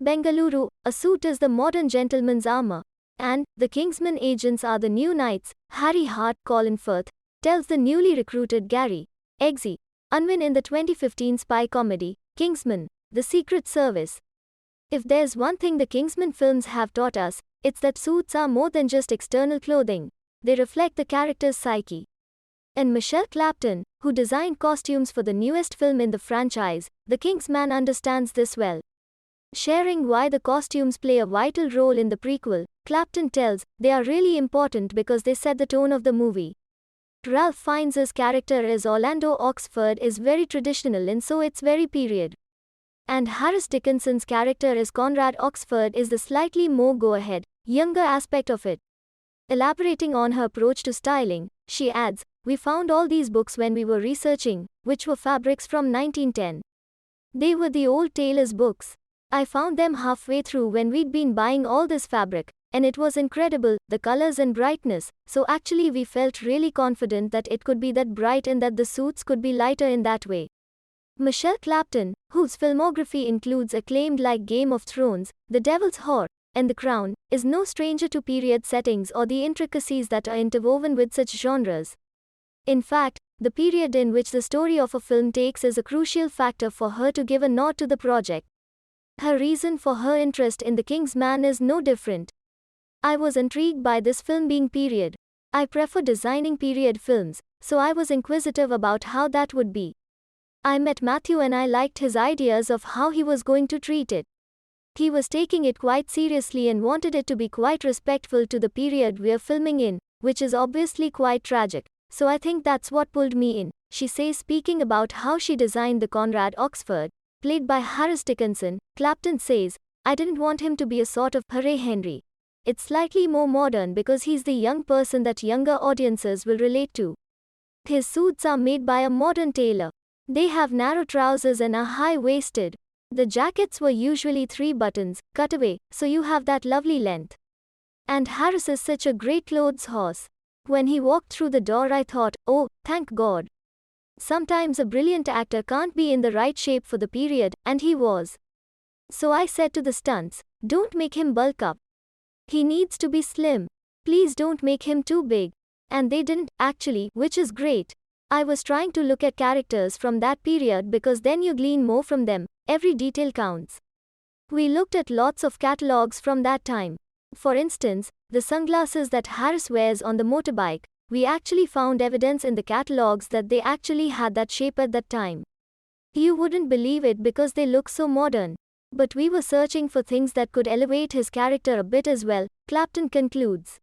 Bengaluru, a suit is the modern gentleman's armor. And, the Kingsman agents are the new knights, Harry Hart Colin Firth tells the newly recruited Gary Eggsy Unwin in the 2015 spy comedy, Kingsman, The Secret Service. If there's one thing the Kingsman films have taught us, it's that suits are more than just external clothing. They reflect the character's psyche. And Michelle Clapton, who designed costumes for the newest film in the franchise, The Kingsman, understands this well. Sharing why the costumes play a vital role in the prequel, Clapton tells, they are really important because they set the tone of the movie. Ralph Fiennes' character as Orlando Oxford is very traditional and so it's very period. And Harris Dickinson's character as Conrad Oxford is the slightly more go-ahead, younger aspect of it. Elaborating on her approach to styling, she adds, we found all these books when we were researching, which were fabrics from 1910. They were the old tailor's books. I found them halfway through when we'd been buying all this fabric, and it was incredible, the colors and brightness, so actually we felt really confident that it could be that bright and that the suits could be lighter in that way. Michelle Clapton, whose filmography includes acclaimed like Game of Thrones, The Devil's Whore, and The Crown, is no stranger to period settings or the intricacies that are interwoven with such genres. In fact, the period in which the story of a film takes is a crucial factor for her to give a nod to the project. Her reason for her interest in The Kingsman is no different. I was intrigued by this film being period. I prefer designing period films, so I was inquisitive about how that would be. I met Matthew and I liked his ideas of how he was going to treat it. He was taking it quite seriously and wanted it to be quite respectful to the period we're filming in, which is obviously quite tragic. So I think that's what pulled me in, she says, speaking about how she designed the Conrad Oxford, played by Harris Dickinson. Clapton says, I didn't want him to be a sort of Hooray Henry. It's slightly more modern because he's the young person that younger audiences will relate to. His suits are made by a modern tailor. They have narrow trousers and are high-waisted. The jackets were usually 3 buttons, cutaway, so you have that lovely length. And Harris is such a great clothes horse. When he walked through the door I thought, oh, thank God. Sometimes a brilliant actor can't be in the right shape for the period, and he was. So I said to the stunts, don't make him bulk up. He needs to be slim. Please don't make him too big. And they didn't, actually, which is great. I was trying to look at characters from that period because then you glean more from them, every detail counts. We looked at lots of catalogs from that time. For instance, the sunglasses that Harris wears on the motorbike, we actually found evidence in the catalogs that they actually had that shape at that time. You wouldn't believe it because they look so modern. But we were searching for things that could elevate his character a bit as well, Clapton concludes.